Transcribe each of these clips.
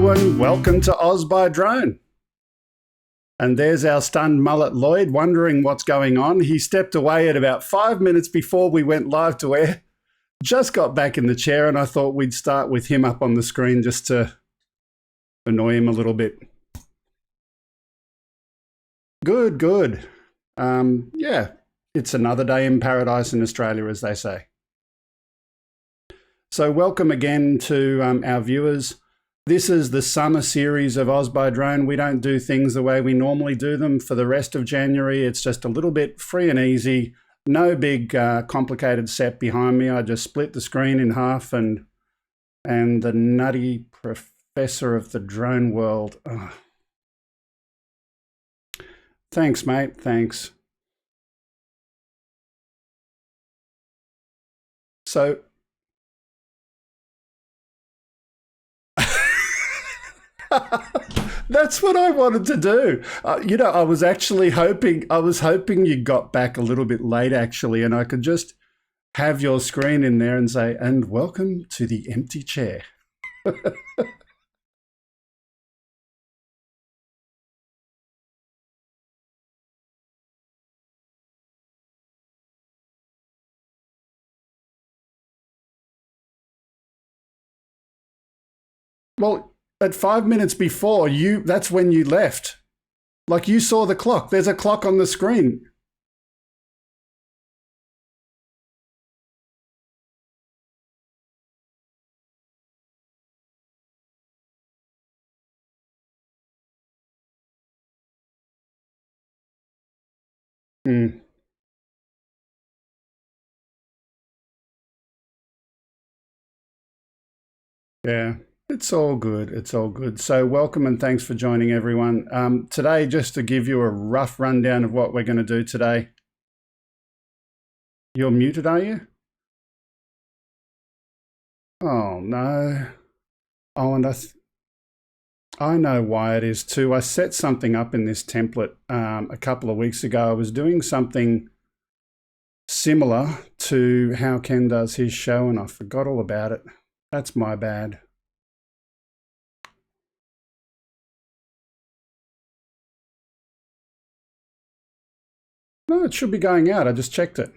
Hello and welcome to Oz by Drone. And there's our stunned mullet Lloyd wondering what's going on. He stepped away at about 5 minutes before we went live to air. Just got back in the chair and I thought we'd start with him up on the screen just to annoy him a little bit. Good. Yeah, it's another day in paradise in Australia, as they say. So welcome again to our viewers. This is the summer series of Oz by Drone. We don't do things the way we normally do them for the rest of January. It's just a little bit free and easy. No big complicated set behind me. I just split the screen in half and the nutty professor of the drone world. Oh. Thanks, mate. Thanks. So that's what I wanted to do. I was actually hoping you got back a little bit late actually, and I could just have your screen in there and say, and welcome to the empty chair. Well, at 5 minutes before, that's when you left. Like you saw the clock. There's a clock on the screen. Yeah. It's all good. It's all good. So welcome and thanks for joining everyone. Today, just to give you a rough rundown of what we're going to do today. You're muted, are you? Oh, no. Oh, and I know why it is too. I set something up in this template a couple of weeks ago. I was doing something similar to how Ken does his show and I forgot all about it. That's my bad. No, it should be going out. I just checked it.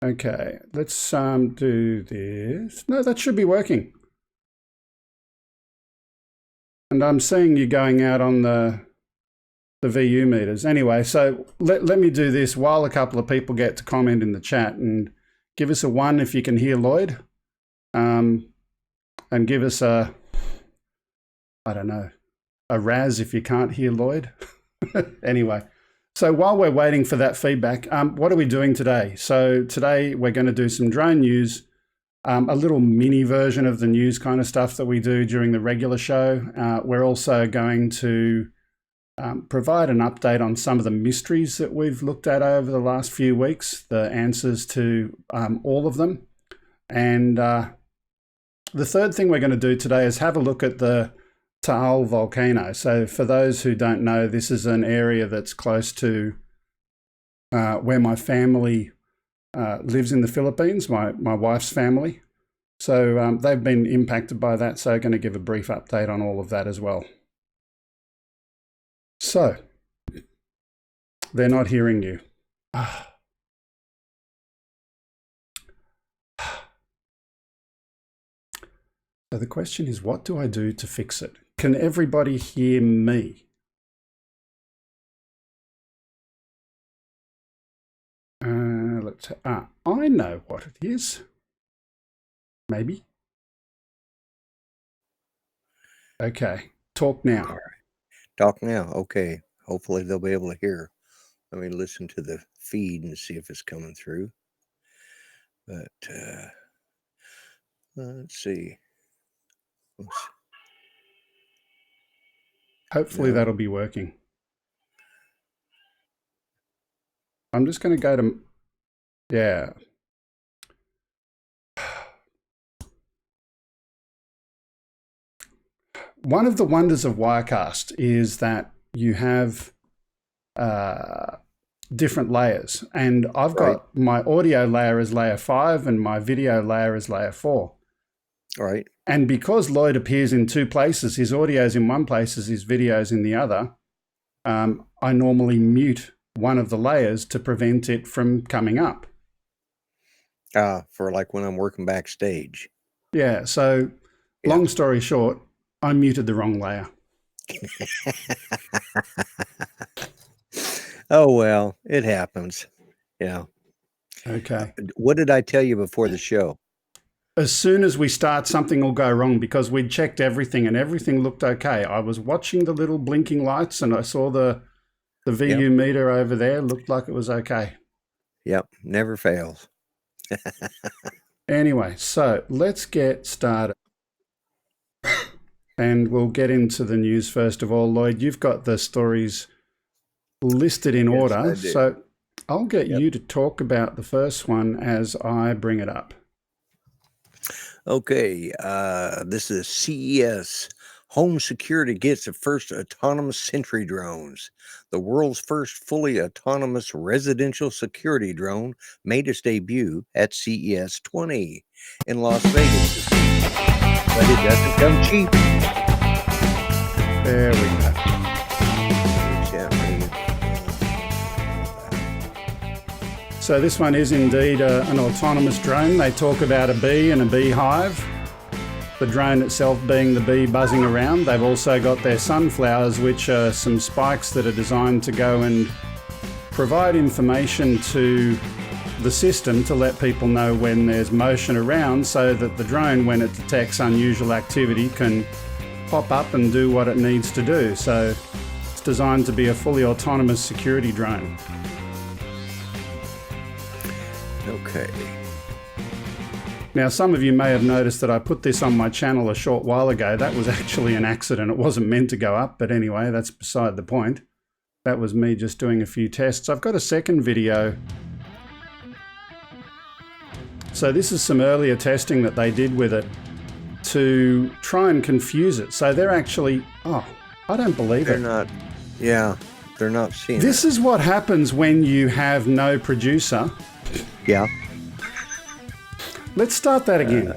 Okay, let's do this. No, that should be working. And I'm seeing you going out on the VU meters. Anyway, so let me do this while a couple of people get to comment in the chat and give us a 1 if you can hear Lloyd. And give us a, I don't know, a Raz if you can't hear Lloyd. Anyway, so while we're waiting for that feedback, what are we doing today? So today we're going to do some drone news, a little mini version of the news kind of stuff that we do during the regular show. We're also going to provide an update on some of the mysteries that we've looked at over the last few weeks, the answers to all of them. And the third thing we're going to do today is have a look at the Taal volcano. So for those who don't know, this is an area that's close to where my family lives in the Philippines, my wife's family. So they've been impacted by that, so I'm going to give a brief update on all of that as well. So, they're not hearing you. So the question is, what do I do to fix it? Can everybody hear me? I know what it is. Maybe. Okay, talk now. All right. Talk now. Okay. Hopefully they'll be able to hear. Let me listen to the feed and see if it's coming through. But let's see. Hopefully that'll be working. I'm just going to go to, yeah. One of the wonders of Wirecast is that you have different layers, and I've got my audio layer is layer 5 and my video layer is layer 4. All right. And because Lloyd appears in two places, his audio's in one place, his video's in the other, I normally mute one of the layers to prevent it from coming up. For like when I'm working backstage. Yeah, so long story short, I muted the wrong layer. Oh, well, it happens. Yeah. Okay. What did I tell you before the show? As soon as we start, something will go wrong because we'd checked everything and everything looked okay. I was watching the little blinking lights and I saw the VU meter over there. Looked like it was okay. Yep, never fails. Anyway, so let's get started. And we'll get into the news first of all. Lloyd, you've got the stories listed in order. So I'll get you to talk about the first one as I bring it up. Okay, this is CES. Home security gets the first autonomous sentry drones. The world's first fully autonomous residential security drone made its debut at CES 20 in Las Vegas. But it doesn't come cheap. There we go. So this one is indeed an autonomous drone. They talk about a bee and a beehive. The drone itself being the bee buzzing around. They've also got their sunflowers, which are some spikes that are designed to go and provide information to the system to let people know when there's motion around so that the drone, when it detects unusual activity, can pop up and do what it needs to do. So it's designed to be a fully autonomous security drone. Okay. Now, some of you may have noticed that I put this on my channel a short while ago. That was actually an accident. It wasn't meant to go up, but anyway, that's beside the point. That was me just doing a few tests. I've got a second video. So this is some earlier testing that they did with it to try and confuse it. So they're actually, oh, I don't believe it. They're not seeing This is what happens when you have no producer. Yeah. Let's start that again.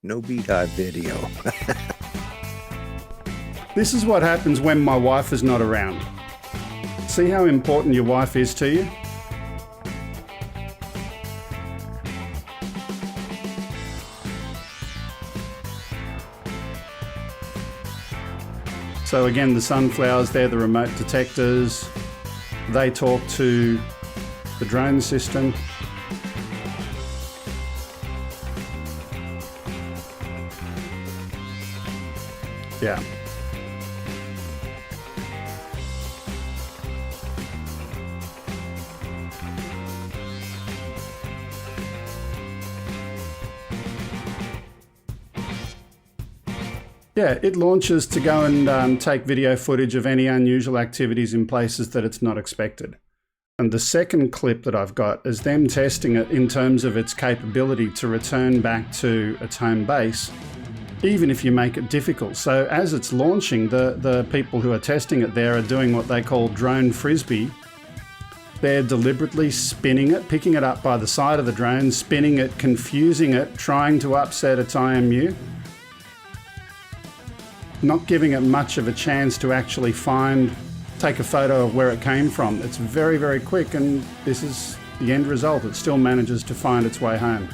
No beehive video. This is what happens when my wife is not around. See how important your wife is to you? So again, the sunflowers, they're the remote detectors. They talk to the drone system. Yeah. Yeah, it launches to go and take video footage of any unusual activities in places that it's not expected. And the second clip that I've got is them testing it in terms of its capability to return back to its home base, even if you make it difficult. So as it's launching, the people who are testing it there are doing what they call drone frisbee. They're deliberately spinning it, picking it up by the side of the drone, spinning it, confusing it, trying to upset its IMU. Not giving it much of a chance to actually take a photo of where it came from. It's very, very quick, and this is the end result. It still manages to find its way home.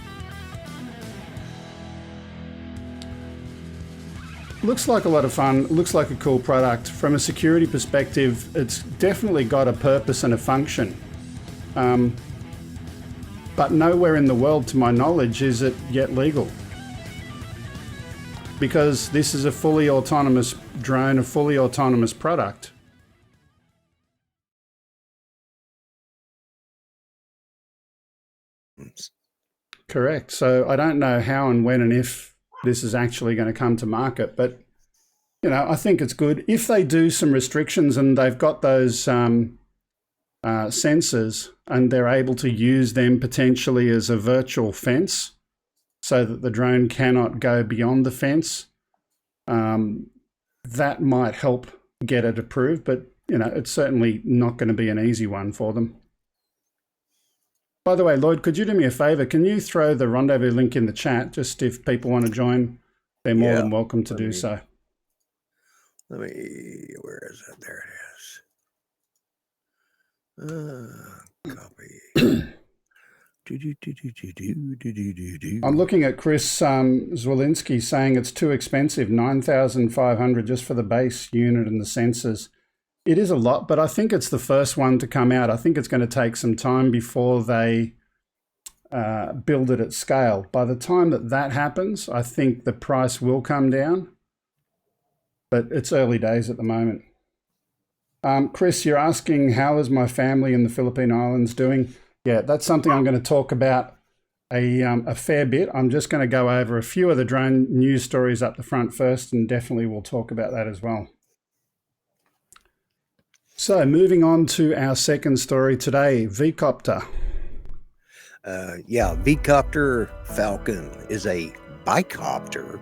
Looks like a lot of fun, looks like a cool product. From a security perspective, it's definitely got a purpose and a function. But nowhere in the world, to my knowledge, is it yet legal. Because this is a fully autonomous drone, a fully autonomous product. Correct. So I don't know how and when and if this is actually going to come to market, but you know, I think it's good. If they do some restrictions and they've got those sensors and they're able to use them potentially as a virtual fence so that the drone cannot go beyond the fence, that might help get it approved, but you know, it's certainly not going to be an easy one for them. By the way, Lloyd, could you do me a favor? Can you throw the rendezvous link in the chat? Just if people want to join, they're more than welcome to do so. Let me, where is it? There it is. Copy. I'm looking at Chris Zwolinski saying it's too expensive, $9,500 just for the base unit and the sensors. It is a lot, but I think it's the first one to come out. I think it's going to take some time before they build it at scale. By the time that happens, I think the price will come down, but it's early days at the moment. Chris, you're asking, how is my family in the Philippine Islands doing? Yeah, that's something I'm going to talk about a fair bit. I'm just going to go over a few of the drone news stories up the front first, and definitely we'll talk about that as well. So moving on to our second story today, V-Copter. Yeah, V-Copter Falcon is a bicopter.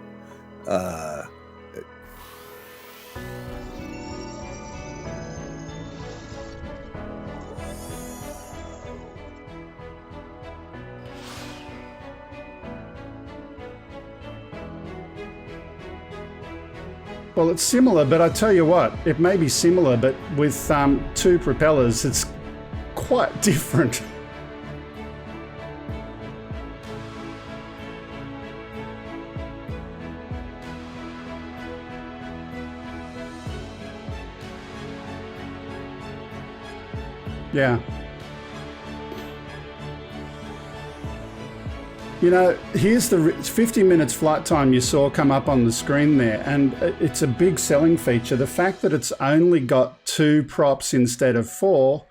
Well, it's similar, but I tell you what, it may be similar, but with two propellers, it's quite different. Yeah. You know, here's the 50 minutes flight time you saw come up on the screen there, and it's a big selling feature. The fact that it's only got 2 props instead of 4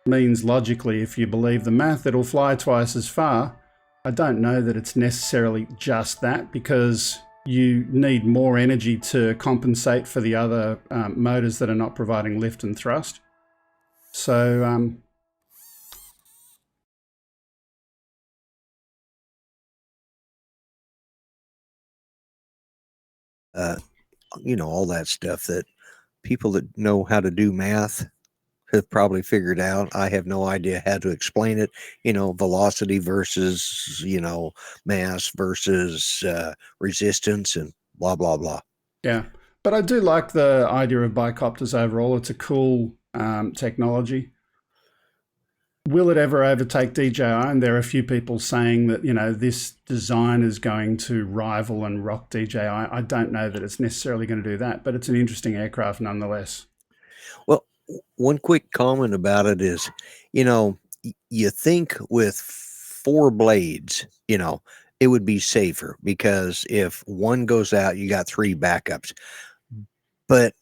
means logically, if you believe the math, it'll fly twice as far. I don't know that it's necessarily just that, because you need more energy to compensate for the other motors that are not providing lift and thrust. So, you know, all that stuff that people that know how to do math have probably figured out. I have no idea how to explain it. You know, velocity versus, you know, mass versus resistance and blah, blah, blah. yeah. But I do like the idea of bicopters overall. It's a cool technology. Will it ever overtake DJI? And there are a few people saying that, you know, this design is going to rival and rock DJI. I don't know that it's necessarily going to do that, but it's an interesting aircraft nonetheless. Well, one quick comment about it is, you know, you think with 4 blades, you know, it would be safer because if one goes out, you got 3 backups. But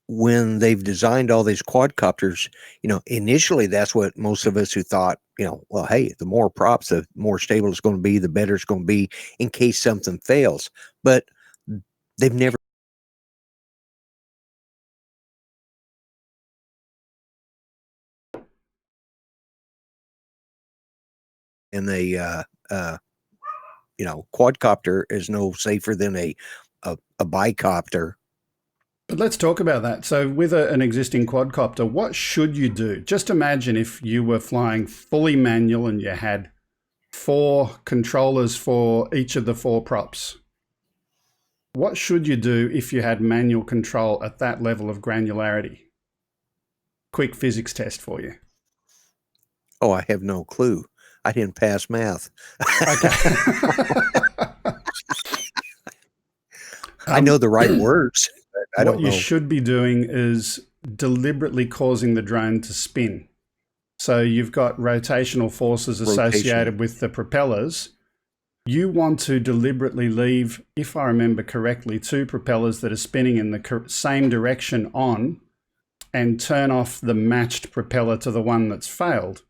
when they've designed all these quadcopters, you know, initially that's what most of us who thought, you know, well, hey, the more props, the more stable it's going to be, the better it's going to be in case something fails. But they've never. And they, you know, quadcopter is no safer than a bicopter. But let's talk about that. So with an existing quadcopter, what should you do? Just imagine if you were flying fully manual and you had 4 controllers for each of the 4 props. What should you do if you had manual control at that level of granularity? Quick physics test for you. Oh, I have no clue. I didn't pass math. Okay. I know the right words. I don't know. What you should be doing is deliberately causing the drone to spin. So you've got rotational forces associated with the propellers. You want to deliberately leave, if I remember correctly, 2 propellers that are spinning in the same direction on, and turn off the matched propeller to the one that's failed.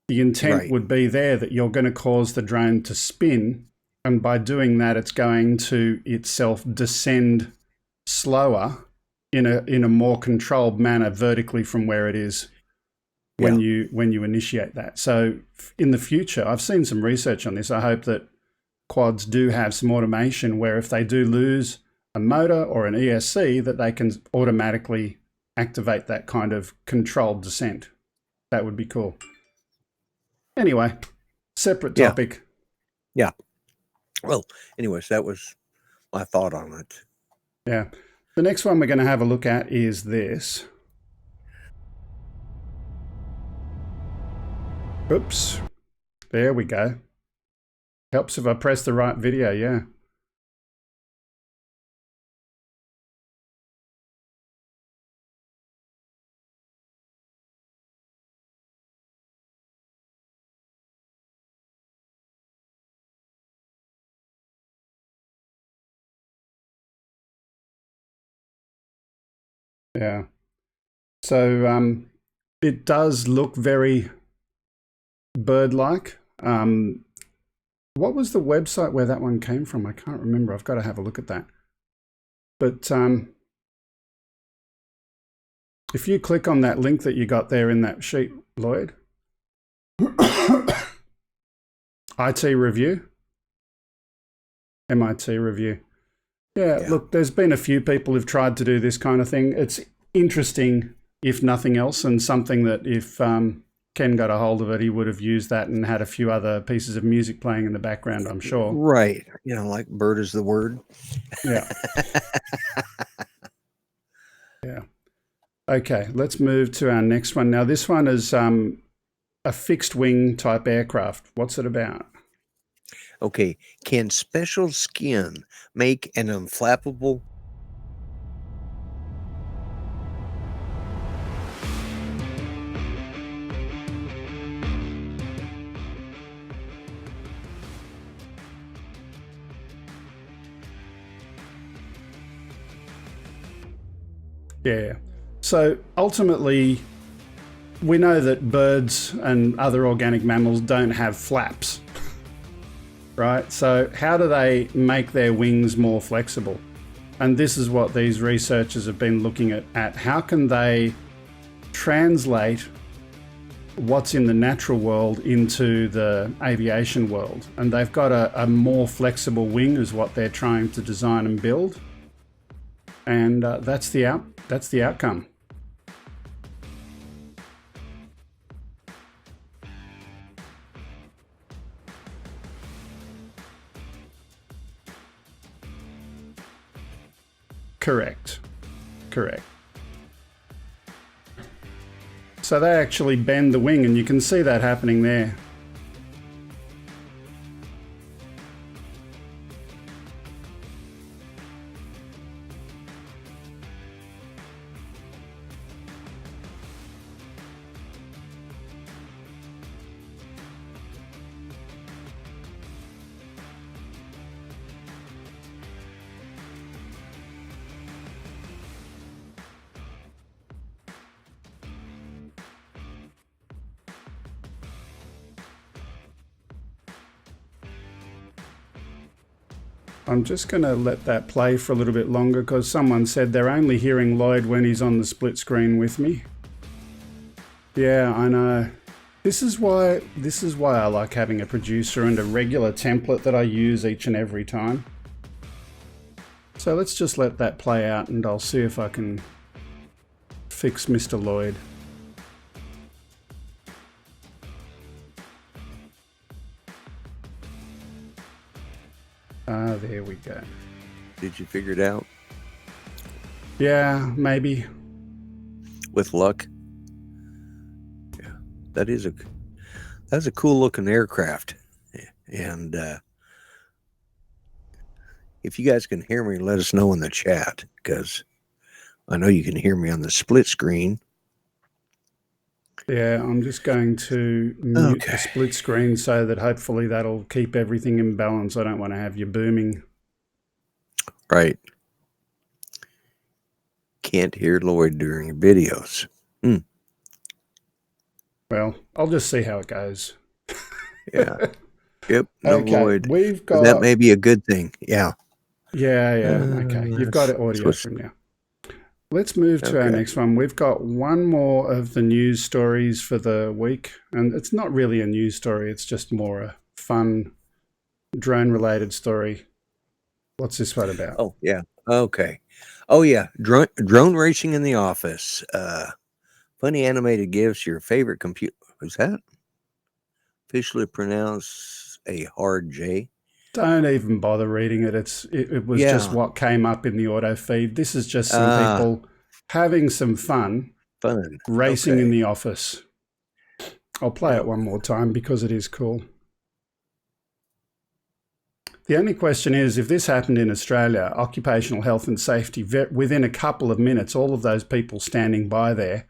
The intent would be there that you're going to cause the drone to spin, and by doing that, it's going to itself descend slower in a more controlled manner vertically from where it is when you initiate that. So in the future, I've seen some research on this. I hope that quads do have some automation where if they do lose a motor or an ESC, that they can automatically activate that kind of controlled descent. That would be cool. Anyway, separate Yeah. topic. Yeah. Well, anyways, that was my thought on it. Yeah. The next one we're going to have a look at is this. Oops. There we go. Helps if I press the right video, yeah. Yeah. So it does look very bird-like. What was the website where that one came from? I can't remember. I've got to have a look at that. But if you click on that link that you got there in that sheet, Lloyd, IT review, MIT review. Yeah, look, there's been a few people who've tried to do this kind of thing. It's interesting, if nothing else, and something that if Ken got a hold of it, he would have used that and had a few other pieces of music playing in the background, I'm sure. Right. Like bird is the word. Yeah. Yeah. Okay, let's move to our next one. Now, this one is a fixed wing type aircraft. What's it about? Okay. Can special skin make an unflappable? Yeah. So ultimately, we know that birds and other organic mammals don't have flaps, right? So how do they make their wings more flexible? And this is what these researchers have been looking at. How can they translate what's in the natural world into the aviation world? And they've got a more flexible wing is what they're trying to design and build. And that's the outcome. Correct. So they actually bend the wing, and you can see that happening there. I'm just going to let that play for a little bit longer because someone said they're only hearing Lloyd when he's on the split screen with me. Yeah, I know. This is why I like having a producer and a regular template that I use each and every time. So let's just let that play out and I'll see if I can fix Mr. Lloyd. There we go. Did you figure it out? Yeah, maybe. With luck. Yeah, that's a cool looking aircraft. And if you guys can hear me, let us know in the chat, because I know you can hear me on the split screen. Yeah, I'm just going to mute the split screen so that hopefully that'll keep everything in balance. I don't want to have you booming. Right. Can't hear Lloyd during videos. Well, I'll just see how it goes. Yeah. Yep. No Okay, Lloyd. we've got... That may be a good thing. Yeah. Yeah. Okay, you've got it audio from now. Let's move to our next one. We've got one more of the news stories for the week. And it's not really a news story. It's just more a fun drone-related story. What's this one about? Oh, yeah. Okay. Oh, yeah. Drone racing in the office. Funny animated gifs, your favorite computer. Who's that? officially pronounced a hard J. Don't even bother reading it. It was just what came up in the auto feed. This is just some people having some fun racing in the office. I'll play it one more time because it is cool. The only question is, if this happened in Australia, occupational health and safety, within a couple of minutes, all of those people standing by there,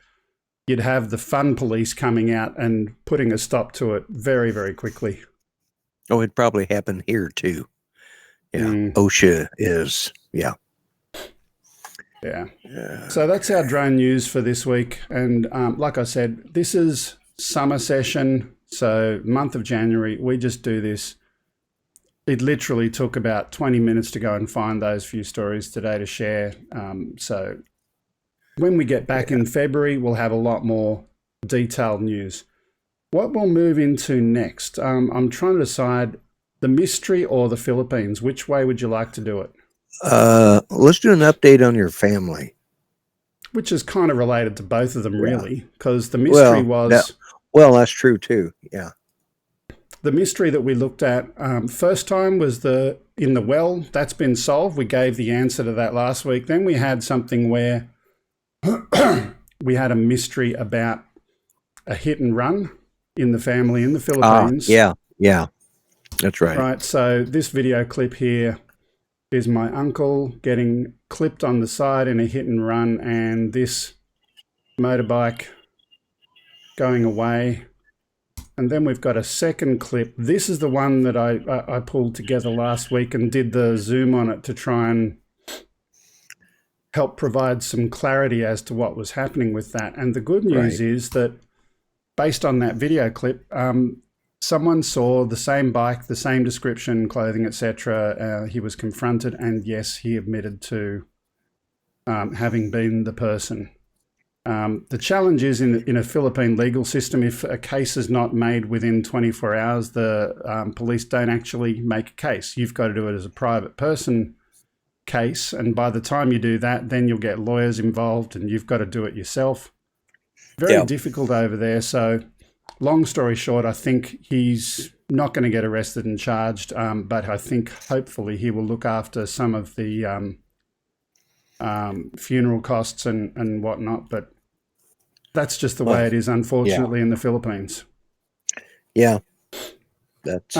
you'd have the fun police coming out and putting a stop to it very, very quickly. Oh, it'd probably happen here too. Yeah. OSHA is, yeah. So that's our drone news for this week. And like I said, this is summer session. So month of January, we just do this. It literally took about 20 minutes to go and find those few stories today to share. So when we get back in February, we'll have a lot more detailed news. What we'll move into next, I'm trying to decide the mystery or the Philippines. Which way would you like to do it? Let's do an update on your family. Which is kind of related to both of them, really, because the mystery was... that's true too, yeah. The mystery that we looked at first time was in the well. That's been solved. We gave the answer to that last week. Then we had something where we had a mystery about a hit and run in the family in the Philippines. Yeah, that's right. Right, so this video clip here is my uncle getting clipped on the side in a hit and run, and this motorbike going away. And then we've got a second clip. This is the one that I pulled together last week and did the zoom on it to try and help provide some clarity as to what was happening with that. And the good news is that based on that video clip, someone saw the same bike, the same description, clothing, etc. He was confronted, and yes, he admitted to having been the person. The challenge is in a Philippine legal system, if a case is not made within 24 hours, the police don't actually make a case. You've got to do it as a private person case, and by the time you do that, then you'll get lawyers involved and you've got to do it yourself. Very difficult over there. So long story short, I think he's not going to get arrested and charged, but I think hopefully he will look after some of the funeral costs and whatnot. But that's just the way it is, unfortunately, in the Philippines. Yeah. That's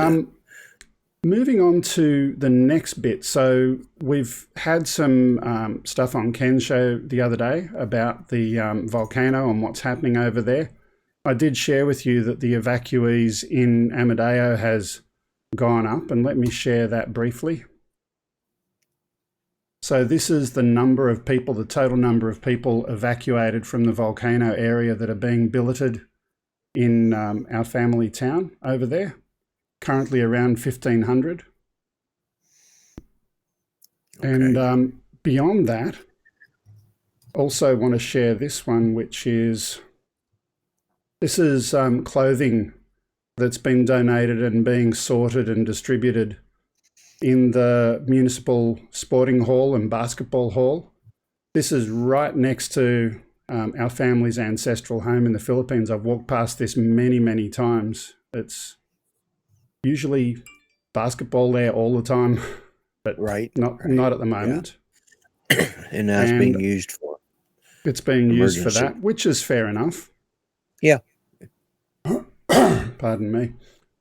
moving on to the next bit. So we've had some stuff on Ken's show the other day about the volcano and what's happening over there. I did share with you that the evacuees in Amadeo has gone up, and let me share that briefly. So this is the number of people, the total number of people evacuated from the volcano area that are being billeted in our family town over there. Currently around 1,500. Okay. And beyond that, also want to share this one, which is, this is clothing that's been donated and being sorted and distributed in the municipal sporting hall and basketball hall. This is right next to our family's ancestral home in the Philippines. I've walked past this many, many times. It's usually basketball there all the time, but not at the moment. Yeah. And now it's being used for it's being used for that, which is fair enough. Yeah. Pardon me.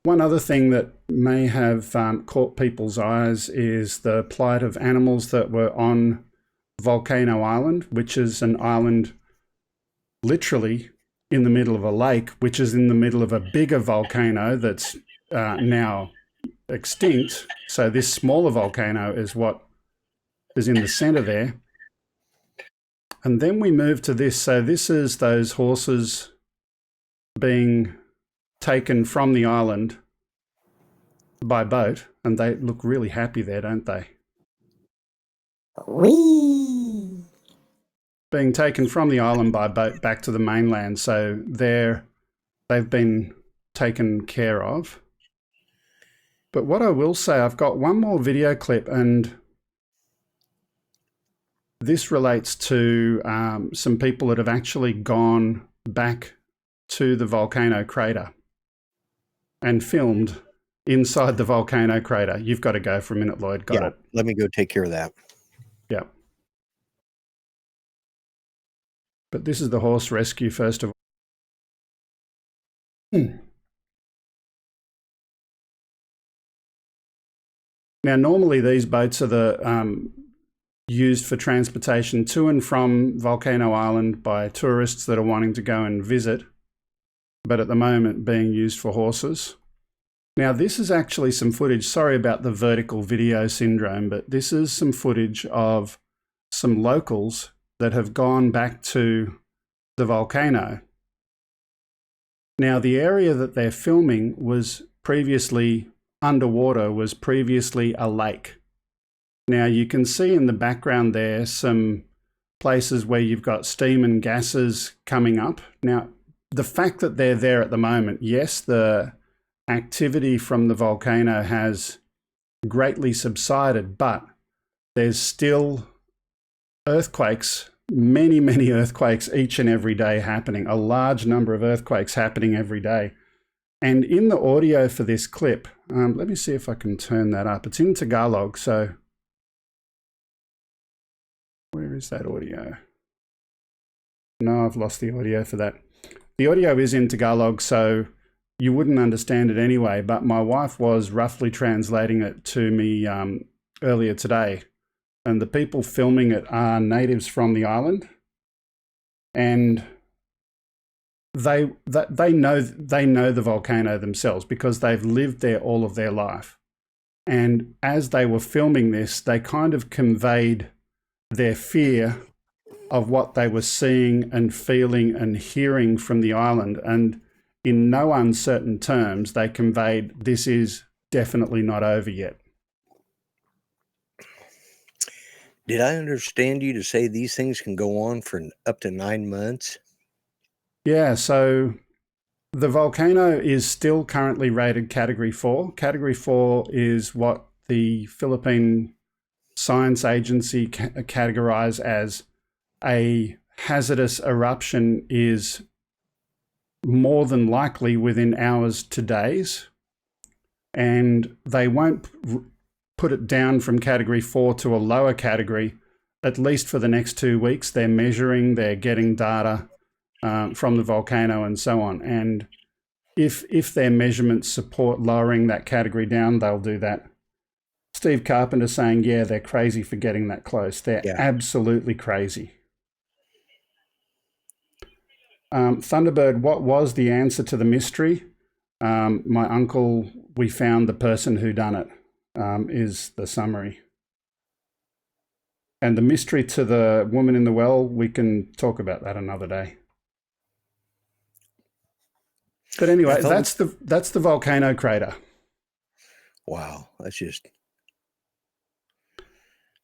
One other thing that may have caught people's eyes is the plight of animals that were on Volcano Island, which is an island literally in the middle of a lake, which is in the middle of a bigger volcano that's now extinct. So this smaller volcano is what is in the center there. And then we move to this. So this is those horses being taken from the island by boat, and they look really happy there, don't they? Whee! Being taken from the island by boat back to the mainland. So they've been taken care of. But what I will say, I've got one more video clip, and this relates to some people that have actually gone back to the volcano crater. and filmed inside the volcano crater. You've got to go for a minute, Lloyd. Got it. Let me go take care of that. Yeah. But this is the horse rescue, first of all. Now, normally these boats are used for transportation to and from Volcano Island by tourists that are wanting to go and visit, but at the moment being used for horses. Now, this is actually some footage. Sorry about the vertical video syndrome, but this is some footage of some locals that have gone back to the volcano. Now, the area that they're filming was previously underwater, was previously a lake. Now, you can see in the background there some places where you've got steam and gases coming up. Now, the fact that they're there at the moment, yes, the activity from the volcano has greatly subsided, but there's still earthquakes, many earthquakes each and every day happening, a large number of earthquakes happening every day. And in the audio for this clip, let me see if I can turn that up. It's in Tagalog, so where is that audio? No, I've lost the audio for that. The audio is in Tagalog, so you wouldn't understand it anyway, but my wife was roughly translating it to me earlier today. And the people filming it are natives from the island. And they know the volcano themselves because they've lived there all of their life. And as they were filming this, they kind of conveyed their fear of what they were seeing and feeling and hearing from the island. And in no uncertain terms, they conveyed, this is definitely not over yet. Did I understand you to say these things can go on for up to 9 months? Yeah, so the volcano is still currently rated Category 4. Category 4 is what the Philippine Science Agency categorize as a hazardous eruption is more than likely within hours to days, and they won't put it down from Category 4 to a lower category, at least for the next 2 weeks. They're measuring, they're getting data from the volcano and so on. And if their measurements support lowering that category down, they'll do that. Steve Carpenter saying, yeah, they're crazy for getting that close. They're absolutely crazy. Thunderbird, what was the answer to the mystery? My uncle, we found the person who done it, is the summary. And the mystery to the woman in the well, we can talk about that another day. But anyway, that's the volcano crater. Wow, that's just...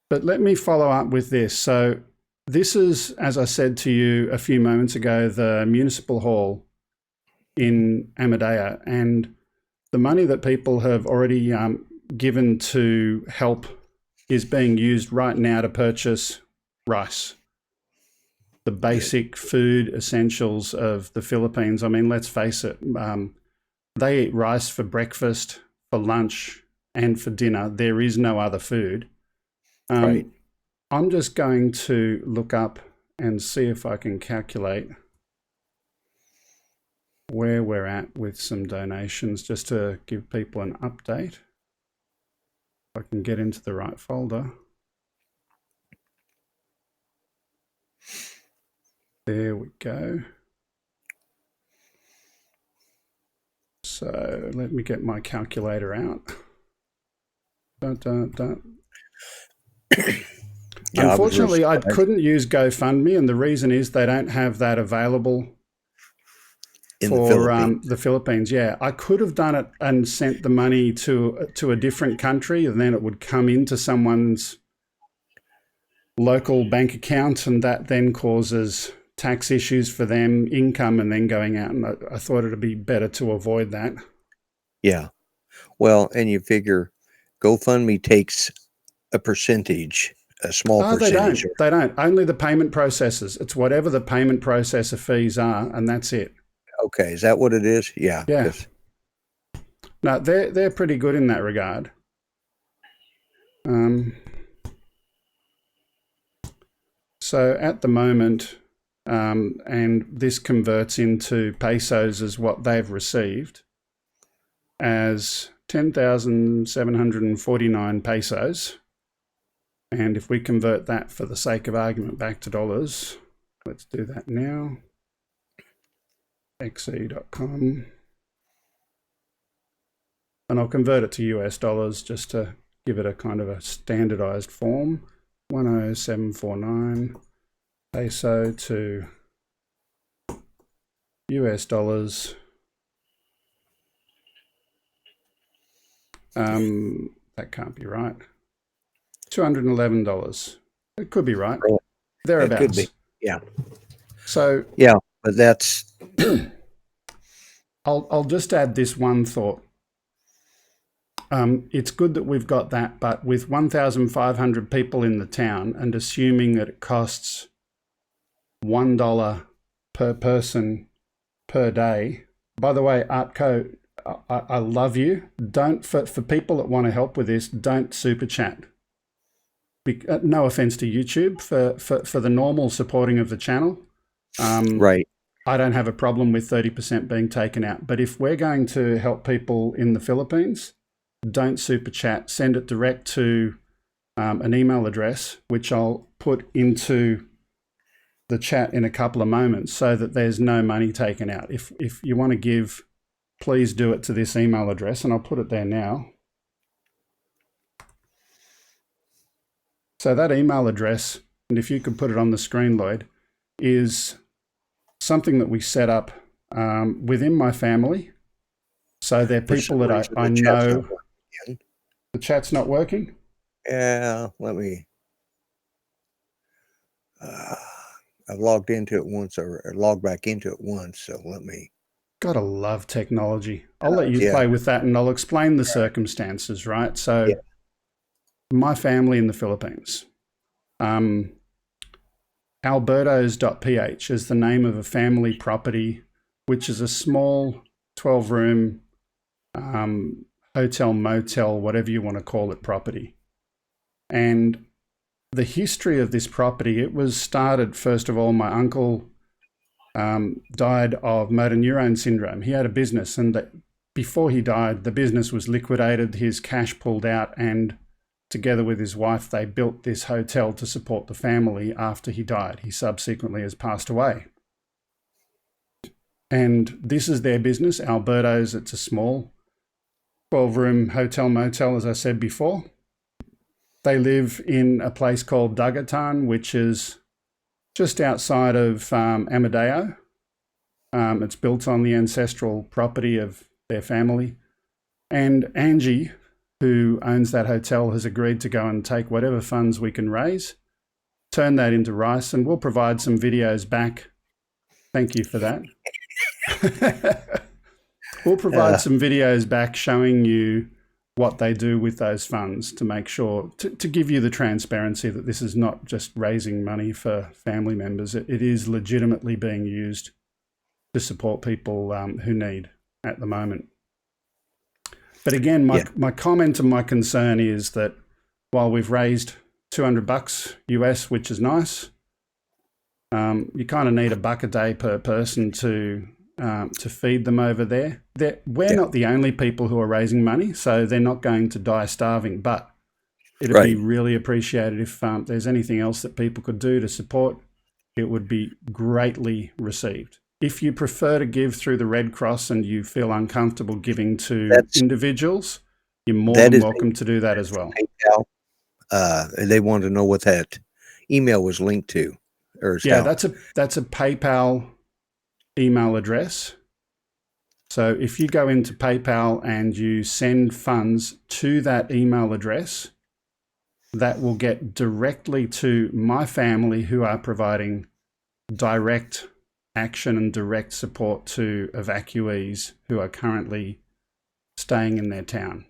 But let me follow up with this. So this is, as I said to you a few moments ago, the municipal hall in Amadea, and the money that people have already given to help is being used right now to purchase rice, the basic food essentials of the Philippines. I mean, let's face it, they eat rice for breakfast, for lunch, and for dinner. There is no other food. Right. I'm just going to look up and see if I can calculate where we're at with some donations, just to give people an update. If I can get into the right folder. There we go. So let me get my calculator out. Yeah, unfortunately, I couldn't use GoFundMe, and the reason is they don't have that available for the Philippines. Yeah, I could have done it and sent the money to a different country, and then it would come into someone's local bank account, and that then causes tax issues for them, income, and then going out. And I thought it'd be better to avoid that. Yeah. Well, and you figure GoFundMe takes a percentage, a small percentage. They don't. Only the payment processors. It's whatever the payment processor fees are, and that's it. Okay. Is that what it is? Yeah. Yeah. No, they're pretty good in that regard. So at the moment, and this converts into pesos as what they've received as 10,749 pesos. And if we convert that for the sake of argument back to dollars, let's do that now. xe.com. And I'll convert it to US dollars just to give it a kind of a standardized form. 10749 peso to US dollars. That can't be right. $211. It could be right. Thereabouts. It could be. Yeah. So yeah, but that's I'll just add this one thought. It's good that we've got that, but with 1,500 people in the town and assuming that it costs $1 per person per day. By the way, Artco, I love you. Don't for people that want to help with this, don't super chat. No offense to YouTube for the normal supporting of the channel. right. I don't have a problem with 30% being taken out, but if we're going to help people in the Philippines, don't super chat. Send it direct to an email address, which I'll put into the chat in a couple of moments, so that there's no money taken out. If you want to give, please do it to this email address, and I'll put it there now. So that email address, and if you could put it on the screen, Lloyd, is something that we set up within my family. So they're people that I know. The chat's not working? Yeah, let me. I've logged into it once, or logged back into it once, so let me. Gotta love technology. I'll let you play with that, and I'll explain the circumstances, right? So my family in the Philippines. Alberto's.ph is the name of a family property, which is a small 12-room hotel, motel, whatever you want to call it, property. And the history of this property, it was started, first of all, my uncle died of motor neurone syndrome. He had a business, and before he died, the business was liquidated, his cash pulled out, and together with his wife, they built this hotel to support the family after he died. He subsequently has passed away. And this is their business, Alberto's. It's a small 12-room hotel motel, as I said before. They live in a place called Dagatan, which is just outside of Amadeo. It's built on the ancestral property of their family. And Angie, who owns that hotel, has agreed to go and take whatever funds we can raise, turn that into rice, and we'll provide some videos back. Thank you for that. We'll provide some videos back showing you what they do with those funds to make sure, to give you the transparency that this is not just raising money for family members. It is legitimately being used to support people who need at the moment. But again, my comment and my concern is that while we've raised $200 US, which is nice, you kind of need $1 a day per person to feed them over there. We're not the only people who are raising money, so they're not going to die starving, but it'd be really appreciated if there's anything else that people could do to support. It would be greatly received. If you prefer to give through the Red Cross and you feel uncomfortable giving to individuals, you're more than welcome to do that as well. PayPal. They want to know what that email was linked to. That's a PayPal email address. So if you go into PayPal and you send funds to that email address, that will get directly to my family, who are providing direct action and direct support to evacuees who are currently staying in their town.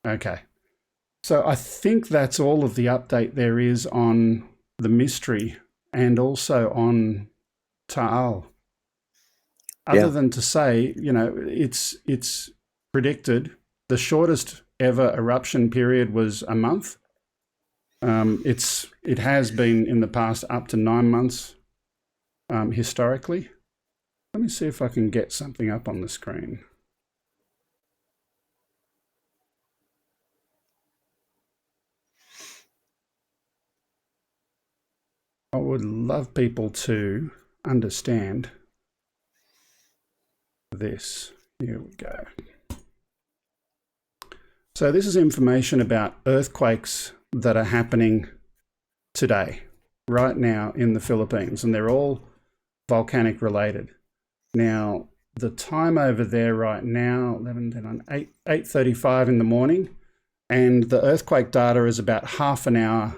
Okay. So I think that's all of the update there is on the mystery and also on Taal. other than to say, it's predicted. The shortest ever eruption period was a month. It has been in the past up to 9 months historically. Let me see if I can get something up on the screen. I would love people to understand this. Here we go. So this is information about earthquakes that are happening today, right now in the Philippines, and they're all volcanic related. Now, the time over there right now, 8:35 in the morning, and the earthquake data is about half an hour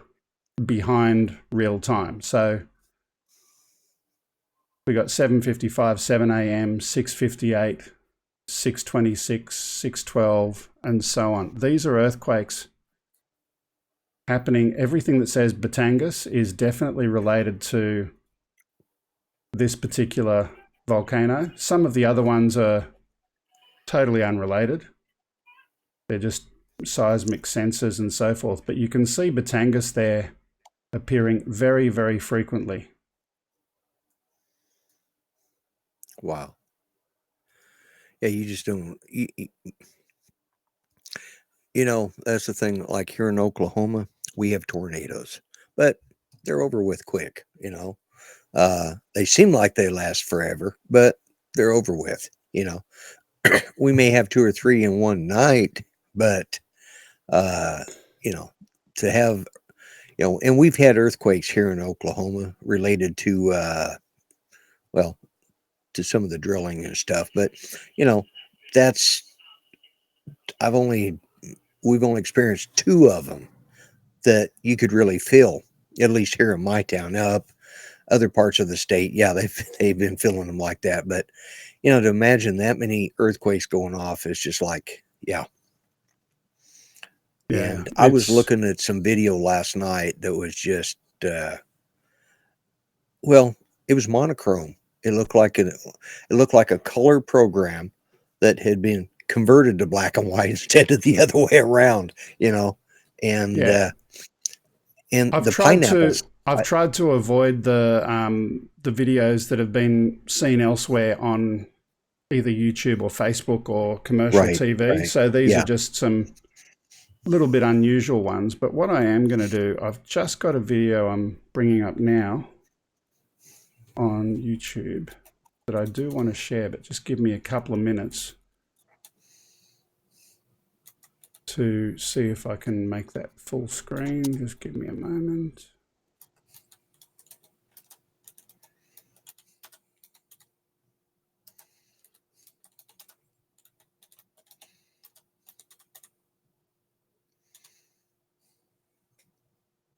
behind real time. So we got 7:55, 7 a.m., 6:58, 6:26, 6:12, and so on. These are earthquakes happening. Everything that says Batangas is definitely related to this particular volcano. Some of the other ones are totally unrelated. They're just seismic sensors and so forth. But you can see Batangas there appearing very, very frequently. Wow. Yeah, you just don't. That's the thing. Like here in Oklahoma, we have tornadoes, but they're over with quick. They seem like they last forever, but they're over with. We may have 2 or 3 in one night, but to have, and we've had earthquakes here in Oklahoma related to, to some of the drilling and stuff. But that's we've only experienced 2 of them that you could really feel, at least here in my town. Up other parts of the state, yeah, they've been feeling them like that. But to imagine that many earthquakes going off is just like, yeah. And I was looking at some video last night that was just, it was monochrome. It looked like a color program that had been converted to black and white instead of the other way around, and the pineapples. I've tried to avoid the videos that have been seen elsewhere on either YouTube or Facebook or commercial TV. Right. So these are just some little bit unusual ones. But what I am going to do, I've just got a video I'm bringing up now on YouTube that I do want to share, but just give me a couple of minutes to see if I can make that full screen. Just give me a moment.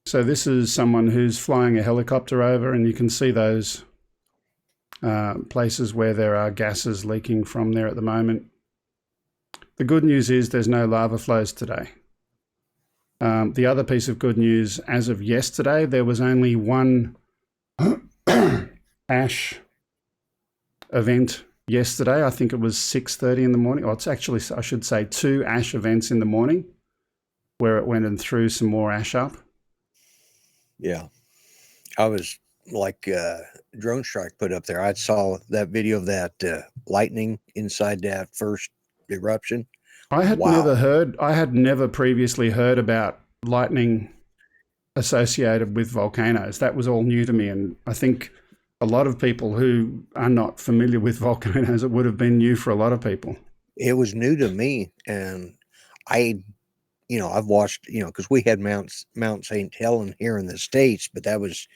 So this is someone who's flying a helicopter over, and you can see those places where there are gases leaking from there at the moment. The good news is there's no lava flows today. The other piece of good news, as of yesterday, there was only one ash event yesterday. I think it was 6:30 in the morning. Or it's actually, I should say, 2 ash events in the morning where it went and threw some more ash up. Yeah. I was like Drone Strike put up there. I saw that video of that lightning inside that first eruption. I had never previously heard about lightning associated with volcanoes. That was all new to me, and I think a lot of people who are not familiar with volcanoes, it would have been new for a lot of people. It was new to me, and I've watched, because we had Mount St. Helen here in the States, but that was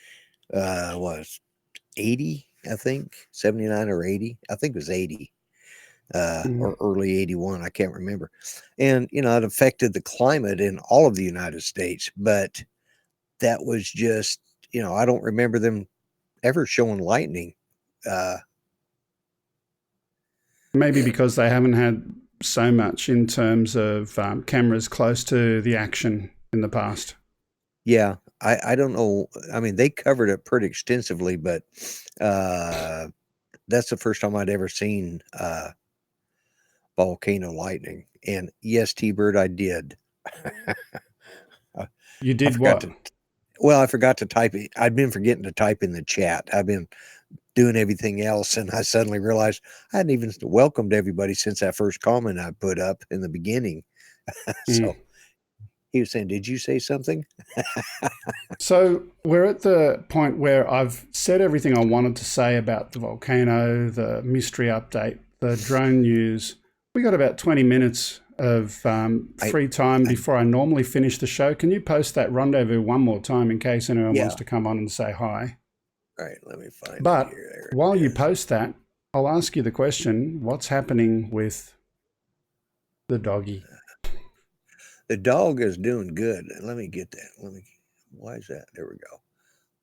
80, I think, 79 or 80. I think it was 80. Or early 81, I can't remember. And, it affected the climate in all of the United States, but that was just, I don't remember them ever showing lightning. Maybe because they haven't had so much in terms of cameras close to the action in the past. Yeah, I don't know. I mean, they covered it pretty extensively, but that's the first time I'd ever seen volcano lightning. And yes, T-Bird, I did. You I did forgot what? to. Well, I forgot to type it. I'd been forgetting to type in the chat. I've been doing everything else, and I suddenly realized I hadn't even welcomed everybody since that first comment I put up in the beginning. So he was saying, "Did you say something?" So we're at the point where I've said everything I wanted to say about the volcano, the mystery update, the drone news. We got about 20 minutes of free time before I normally finish the show. Can you post that rendezvous one more time in case anyone wants to come on and say hi? All right, let me find But it here. while you post that, I'll ask you the question, what's happening with the doggy? The dog is doing good. Let me get that. Why is that? There we go.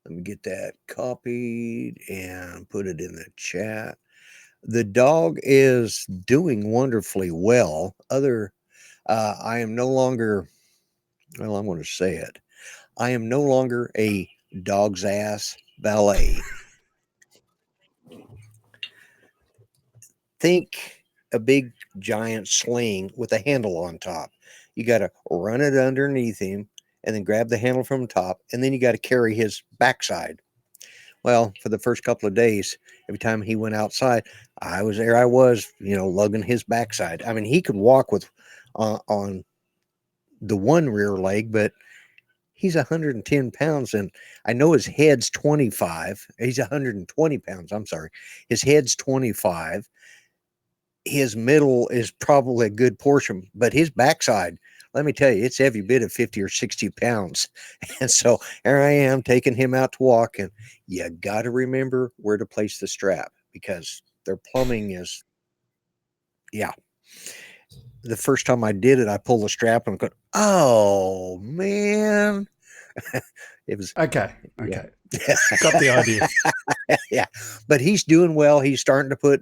Let me get that copied and put it in the chat. The dog is doing wonderfully well. I am no longer, well, I'm going to say it. I am no longer a dog's ass valet. Think a big giant sling with a handle on top. You got to run it underneath him and then grab the handle from the top, and then you got to carry his backside. Well, for the first couple of days, every time he went outside, I was there. I was, lugging his backside. I mean, he could walk with on the one rear leg, but he's 110 pounds, and I know his head's 25. He's 120 pounds. I'm sorry. His head's 25. His middle is probably a good portion, but his backside, let me tell you, it's every bit of 50 or 60 pounds. And so here I am taking him out to walk, and you got to remember where to place the strap because their plumbing is, yeah. The first time I did it, I pulled the strap and I'm going, oh, man. It was Okay. yeah. Got the idea. Yeah, but he's doing well. He's starting to put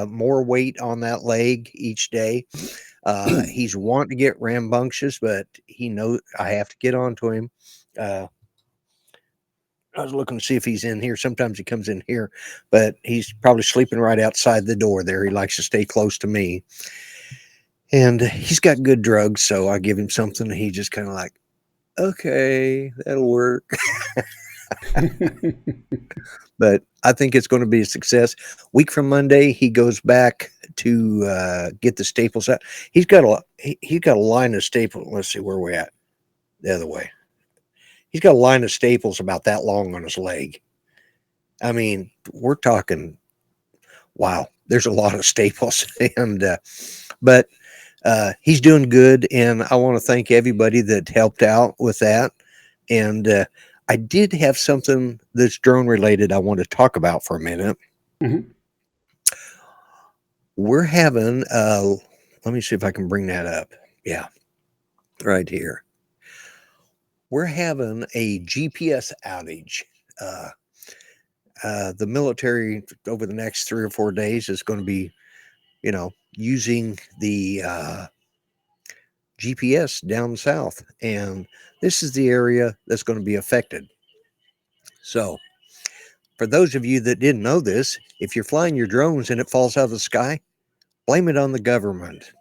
more weight on that leg each day. He's wanting to get rambunctious, but he knows I have to get onto him. I was looking to see if he's in here. Sometimes he comes in here, but he's probably sleeping right outside the door there. He likes to stay close to me. And he's got good drugs, so I give him something, and he just kind of like, okay, that'll work. But I think it's going to be a success. Week from Monday, he goes back to get the staples out. He's got a line of staples. Let's see where we're at. The other way. He's got a line of staples about that long on his leg. I mean, we're talking, wow, there's a lot of staples. But he's doing good, and I want to thank everybody that helped out with that. And I did have something that's drone related I want to talk about for a minute. Mm-hmm. We're having, let me see if I can bring that up. Yeah, right here. We're having a GPS outage. The military over the next 3 or 4 days is going to be, using the GPS down south. And this is the area that's going to be affected. So, for those of you that didn't know this, if you're flying your drones and it falls out of the sky, blame it on the government.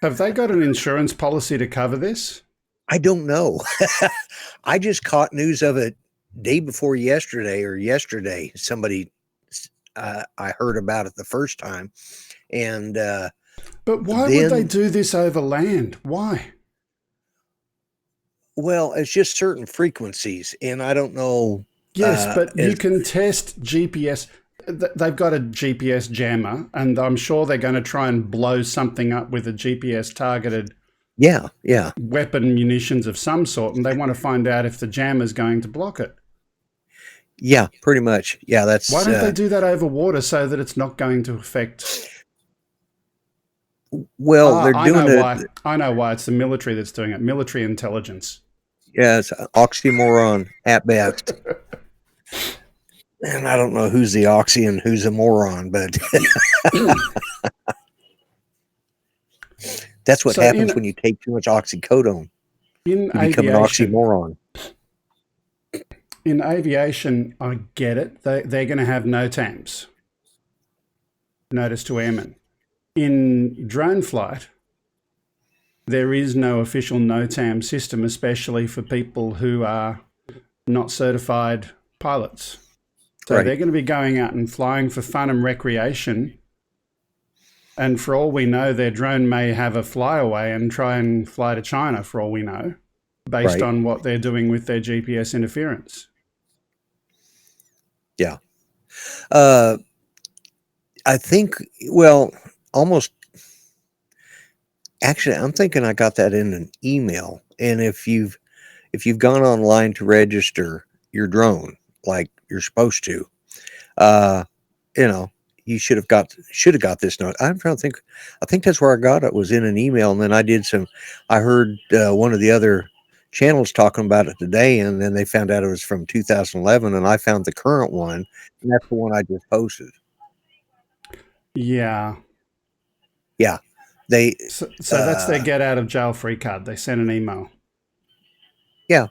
Have they got an insurance policy to cover this? I don't know. I just caught news of it day before yesterday. Somebody, I heard about it the first time. And but why would they do this over land? Why? Well, it's just certain frequencies, and I don't know. Yes, but you can test GPS. They've got a GPS jammer, and I'm sure they're going to try and blow something up with a GPS targeted weapon munitions of some sort, and they want to find out if the jammer's going to block it. Yeah, pretty much. Yeah, that's... Why don't they do that over water so that it's not going to affect... Well, they're doing it... I know why. It's the military that's doing it. Military intelligence. Yeah, it's an oxymoron at best. And I don't know who's the oxy and who's a moron, but that's what happens when you take too much oxycodone. You become an oxymoron. In aviation, I get it. They're going to have NOTAMs. notice to airmen. In drone flight, there is no official NOTAM system, especially for people who are not certified pilots. So Right. they're going to be going out and flying for fun and recreation. And for all we know, their drone may have a flyaway and try and fly to China, for all we know, based Right. on what they're doing with their GPS interference. Yeah. I think, almost. Actually, I'm thinking I got that in an email. And if you've gone online to register your drone like you're supposed to, you should have got this note. I'm trying to think. I think that's where I got it, was in an email, and then I heard one of the other channels talking about it today, and then they found out it was from 2011, and I found the current one, and that's the one I just posted. Yeah. Yeah. So that's their get out of jail free card. They sent an email. Yeah.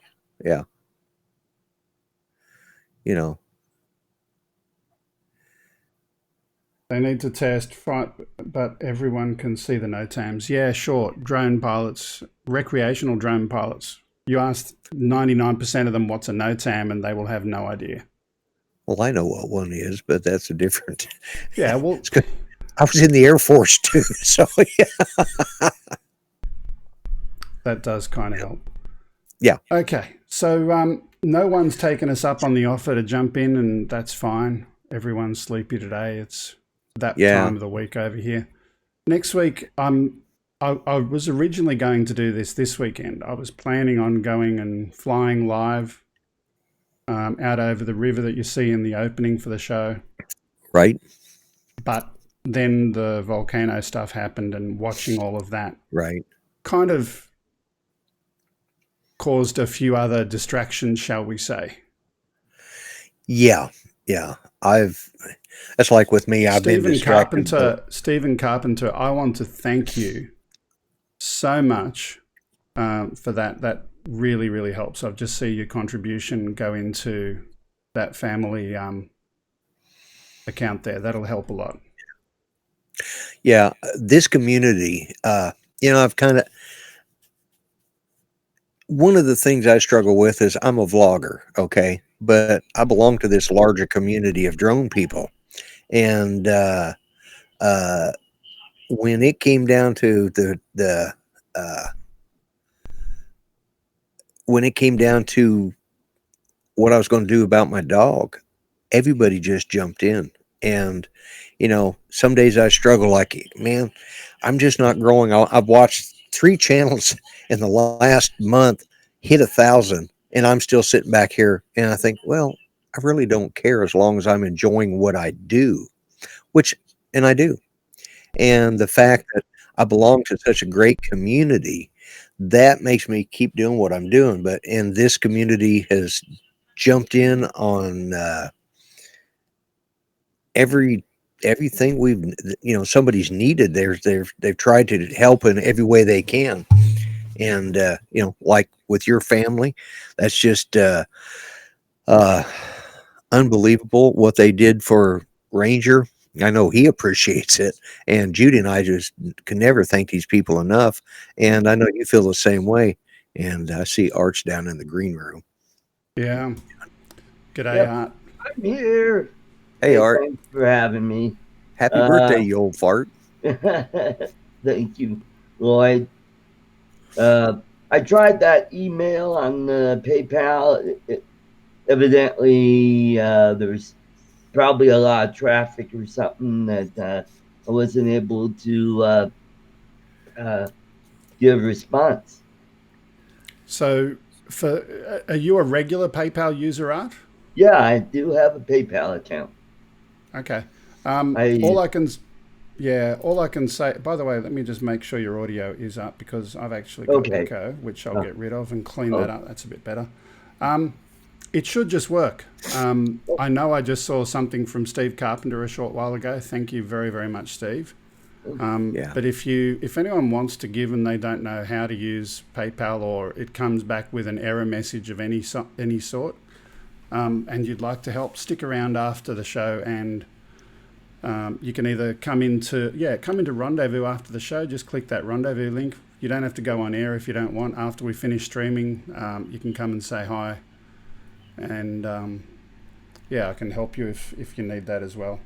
They need to test, but everyone can see the NOTAMs. Yeah, sure. Drone pilots, recreational drone pilots. You ask 99% of them what's a NOTAM, and they will have no idea. Well, I know what one is, but that's a different. Yeah, well, I was in the Air Force too, so yeah. That does kind of help. Yeah. Okay, so no one's taken us up on the offer to jump in, and that's fine. Everyone's sleepy today. It's that time of the week over here. Next week, I was originally going to do this weekend. I was planning on going and flying live out over the river that you see in the opening for the show. Right. But then the volcano stuff happened, and watching all of that kind of caused a few other distractions, shall we say. Yeah. That's like with me. I've been distracted. Stephen Carpenter, I want to thank you so much for that. That really, really helps. I've just seen your contribution go into that family account there. That'll help a lot. Yeah, this community, I've kind of, one of the things I struggle with is I'm a vlogger, okay, but I belong to this larger community of drone people, and when it came down to when it came down to what I was going to do about my dog, everybody just jumped in. And, some days I struggle, like, man, I'm just not growing. I've watched 3 channels in the last month hit 1,000, and I'm still sitting back here. And I think, well, I really don't care as long as I'm enjoying what I do, and I do. And the fact that I belong to such a great community, that makes me keep doing what I'm doing. And this community has jumped in on everything we've, somebody's needed. They've tried to help in every way they can. And, like with your family, that's just unbelievable what they did for Ranger. I know he appreciates it, and Judy and I just can never thank these people enough. And I know you feel the same way. And I see Arch down in the green room. Yeah. G'day, Art. I'm here. Hey, Art. Thanks for having me. Happy birthday, you old fart. Thank you, Lloyd. I tried that email on PayPal. Evidently, there's probably a lot of traffic or something that I wasn't able to give a response. So, are you a regular PayPal user, Art? Yeah, I do have a PayPal account. Okay. All I can say, by the way, let me just make sure your audio is up, because I've actually got echo, which I'll get rid of and clean that up. That's a bit better. It should just work. I know I just saw something from Steve Carpenter a short while ago. Thank you very, very much, Steve. But if anyone wants to give and they don't know how to use PayPal, or it comes back with an error message of any sort, and you'd like to help, stick around after the show and You can either come into Rendezvous after the show. Just click that Rendezvous link. You don't have to go on air if you don't want. After we finish streaming, you can come and say hi. And I can help you if you need that as well.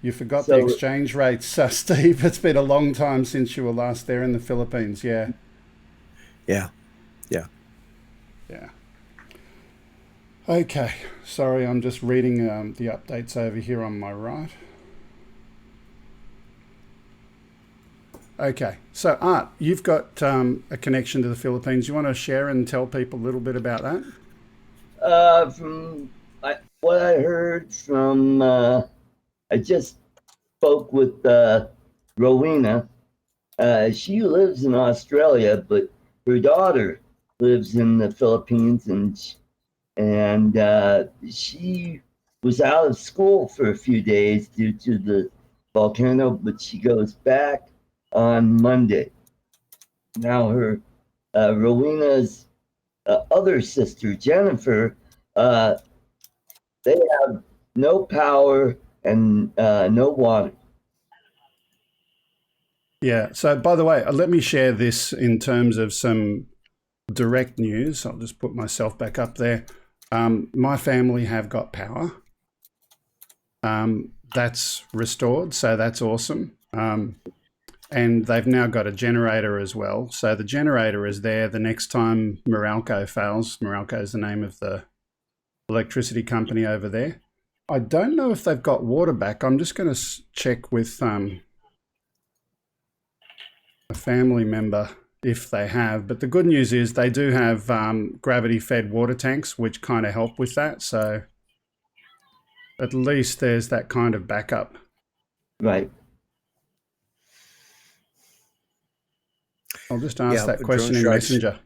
You forgot the exchange rates, Steve. It's been a long time since you were last there in the Philippines. Yeah. Yeah. Okay. Sorry, I'm just reading the updates over here on my right. Okay. So, Art, you've got a connection to the Philippines. You want to share and tell people a little bit about that? From what I heard from, I just spoke with Rowena. She lives in Australia, but her daughter lives in the Philippines, and she was out of school for a few days due to the volcano, but she goes back on Monday. Now her Rowena's other sister, Jennifer, they have no power and no water. Yeah. So, by the way, let me share this in terms of some direct news. I'll just put myself back up there. My family have got power. That's restored, so that's awesome. And they've now got a generator as well. So the generator is there the next time Meralco fails. Meralco is the name of the electricity company over there. I don't know if they've got water back. I'm just going to check with a family member if they have. But the good news is they do have gravity-fed water tanks, which kind of help with that. So at least there's that kind of backup. Right. I'll just ask that question in Messenger.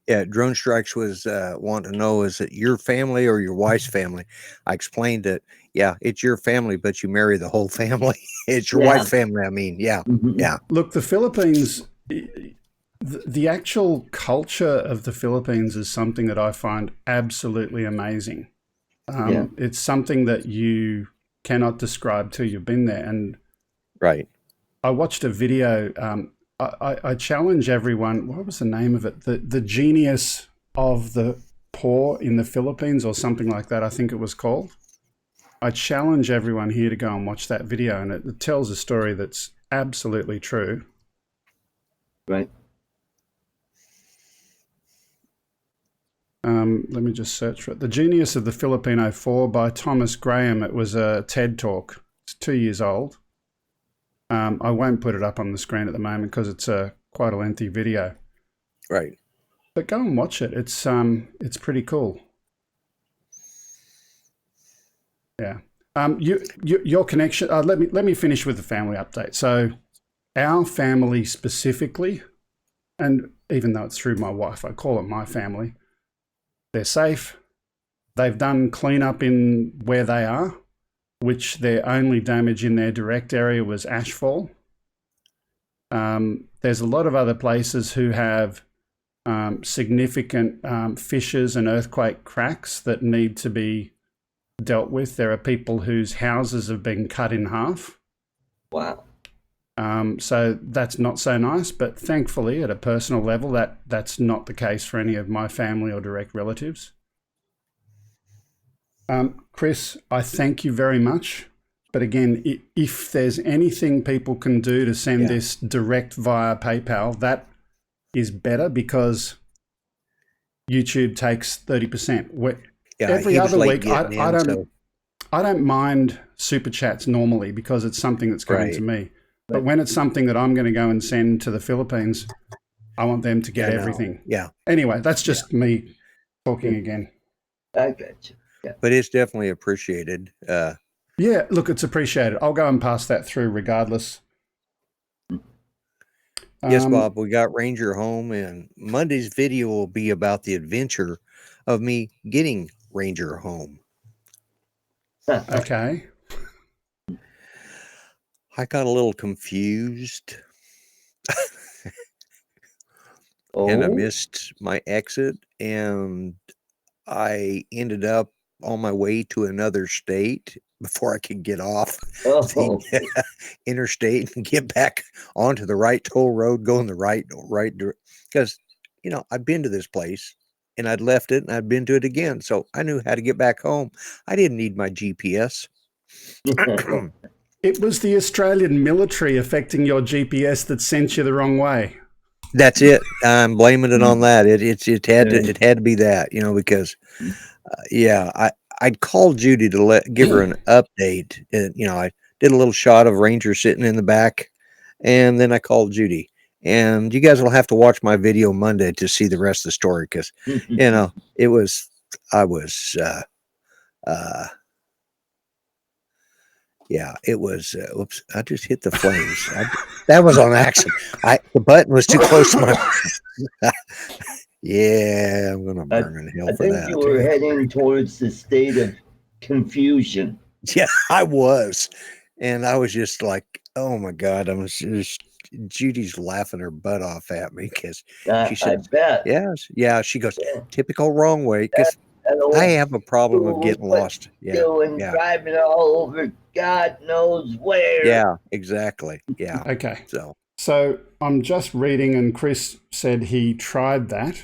Yeah, Drone Strikes was wanting to know, is it your family or your wife's family? I explained that, it's your family, but you marry the whole family. It's your wife's family, I mean, yeah. Look, the Philippines, the actual culture of the Philippines is something that I find absolutely amazing. It's something that you cannot describe till you've been there. And I watched a video. I challenge everyone. What was the name of it? The Genius of the Poor in the Philippines, or something like that, I think it was called. I challenge everyone here to go and watch that video, and it tells a story that's absolutely true. Right. Let me just search for it. The Genius of the Filipino 4 by Thomas Graham. It was a TED Talk. It's 2 years old. I won't put it up on the screen at the moment because it's quite a lengthy video. Right. But go and watch it. It's pretty cool. Yeah. Your connection. Let me finish with the family update. So, our family specifically, and even though it's through my wife, I call it my family. They're safe. They've done cleanup in where they are, which their only damage in their direct area was ashfall. There's a lot of other places who have significant fissures and earthquake cracks that need to be dealt with. There are people whose houses have been cut in half. Wow. So that's not so nice, but thankfully at a personal level, that's not the case for any of my family or direct relatives. Chris, I thank you very much. But again, if there's anything people can do to send this direct via PayPal, that is better because YouTube takes 30%. Every other week, I don't mind super chats normally because it's something that's given to me. But when it's something that I'm going to go and send to the Philippines, I want them to get everything. Yeah. Anyway, that's just me talking again. I got you. Yeah. But it's definitely appreciated. Yeah, look, it's appreciated. I'll go and pass that through regardless. Yes, Bob, we got Ranger home, and Monday's video will be about the adventure of me getting Ranger home. Okay. I got a little confused. And I missed my exit, and I ended up on my way to another state before I could get off Oh, the interstate and get back onto the right toll road, going the right, because, you know, I'd been to this place and I'd left it and I'd been to it again. So I knew how to get back home. I didn't need my GPS. It was the Australian military affecting your GPS that sent you the wrong way. That's it. I'm blaming it on that. It had to be that, you know, because I'd called Judy to give her an update. And, you know, I did a little shot of Ranger sitting in the back, and then I called Judy. And you guys will have to watch my video Monday to see the rest of the story, because, you know, oops, I just hit the flames. That was on accident. The button was too close to my. Yeah, I'm gonna burn in hell I for think that. you were heading towards the state of confusion. Yeah, I was, and I was just like, "Oh my God!" Judy's laughing her butt off at me because she said, I bet. "Yeah." She goes, "Typical wrong way," because I have a problem of getting lost. Driving all over God knows where. Yeah, exactly. Yeah. Okay. So I'm just reading, and Chris said he tried that.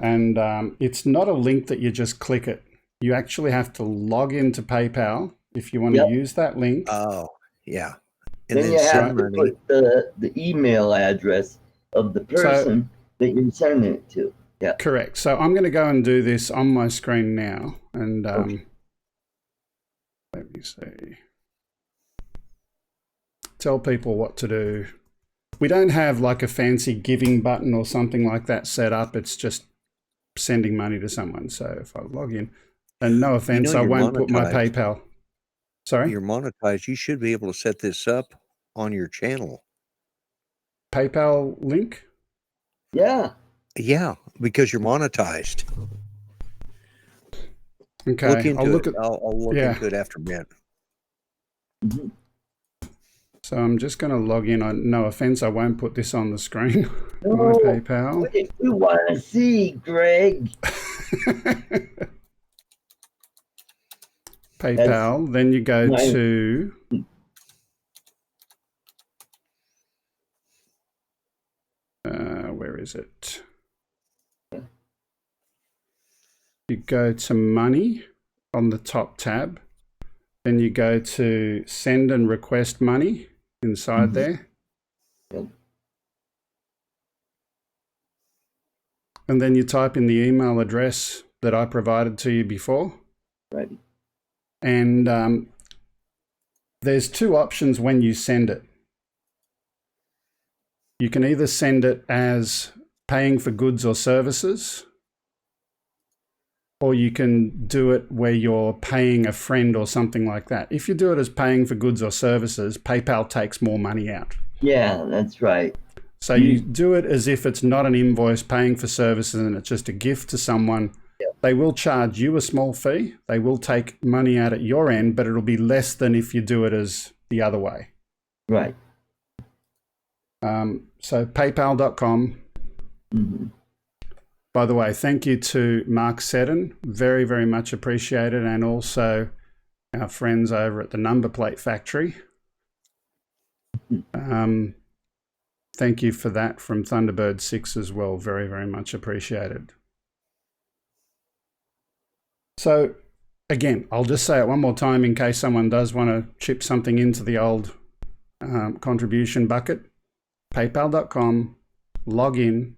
And it's not a link that you just click it. You actually have to log into PayPal if you want to use that link. Oh, yeah. And then you have to put the email address of the person that you're sending it to. Yeah. Correct. So I'm going to go and do this on my screen now. And let me see. Tell people what to do. We don't have like a fancy giving button or something like that set up. It's just sending money to someone. So if I log in, and no offense, I won't put my PayPal. Sorry? You're monetized. You should be able to set this up on your channel. PayPal link? Yeah. Yeah, because you're monetized. Okay. I'll look into it after a minute. Mm-hmm. So I'm just going to log in. No offense, I won't put this on the screen. No, my PayPal. What do you want to see, Greg? PayPal. Then you go to where is it? You go to money on the top tab. Then you go to send and request money inside there. Yep. And then you type in the email address that I provided to you before. Right. And there's two options when you send it. You can either send it as paying for goods or services, or you can do it where you're paying a friend or something like that. If you do it as paying for goods or services, PayPal takes more money out. Yeah, that's right. So you do it as if it's not an invoice paying for services and it's just a gift to someone. Yep. They will charge you a small fee. They will take money out at your end, but it'll be less than if you do it as the other way. Right. So paypal.com. Mm-hmm. By the way, thank you to Mark Seddon. Very, very much appreciated. And also our friends over at the Number Plate Factory. Thank you for that from Thunderbird 6 as well. Very, very much appreciated. So again, I'll just say it one more time in case someone does want to chip something into the old contribution bucket. PayPal.com, log in.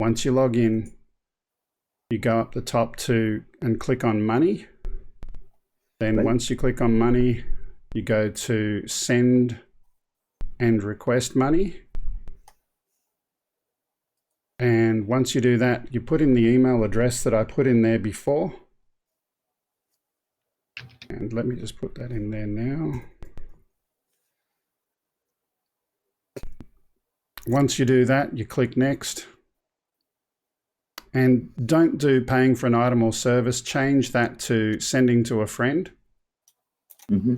Once you log in, you go up the top and click on money. Then once you click on money, you go to send and request money. And once you do that, you put in the email address that I put in there before. And let me just put that in there now. Once you do that, you click next. And don't do paying for an item or service. Change that to sending to a friend. Mm-hmm.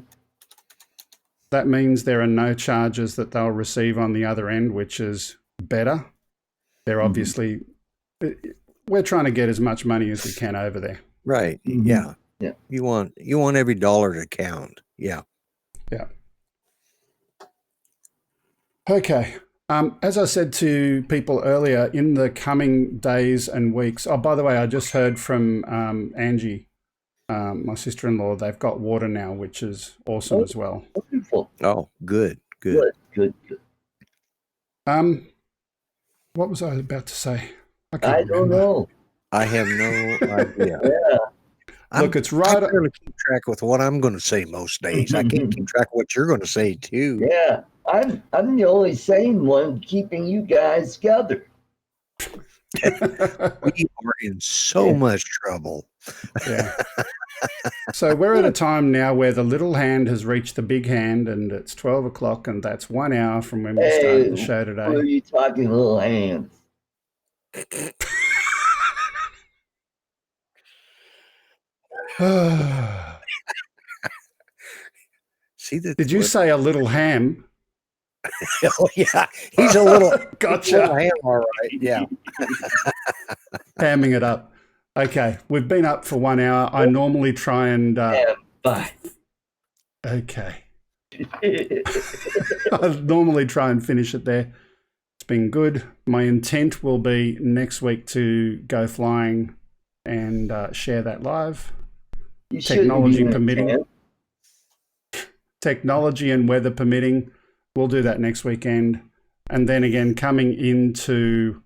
That means there are no charges that they'll receive on the other end, which is better. They're obviously, we're trying to get as much money as we can over there. Right. Mhm. Yeah. Yeah. You want every dollar to count. Yeah. Yeah. Okay. As I said to people earlier, in the coming days and weeks. Oh, by the way, I just heard from Angie, my sister-in-law. They've got water now, which is awesome as well. Wonderful. Oh, good. Good. What was I about to say? I can't don't remember. know. I have no idea. Yeah. Look, it's right. I'm going to keep track with what I'm going to say most days. I can't keep track of what you're going to say too. Yeah. I'm the only sane one keeping you guys together. We are in so much trouble. Yeah. So we're at a time now where the little hand has reached the big hand, and it's 12 o'clock, and that's 1 hour from when we started the show Who are today. you talking, little hands? See that? Did you say a little ham? Oh yeah, he's a little Gotcha. little ham, all right. Yeah. Hamming it up. Okay, we've been up for 1 hour. I normally try and Bye. okay. I normally try and finish it there. It's been good. My intent will be next week to go flying and share that live. You shouldn't Technology be in permitting. tent. Technology and weather permitting, we'll do that next weekend. And then again, coming into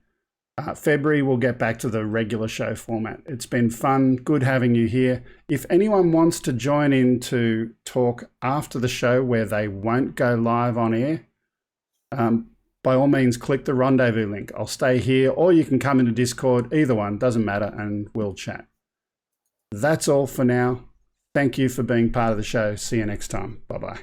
February, we'll get back to the regular show format. It's been fun. Good having you here. If anyone wants to join in to talk after the show where they won't go live on air, by all means, click the rendezvous link. I'll stay here, or you can come into Discord. Either one, doesn't matter, and we'll chat. That's all for now. Thank you for being part of the show. See you next time. Bye-bye.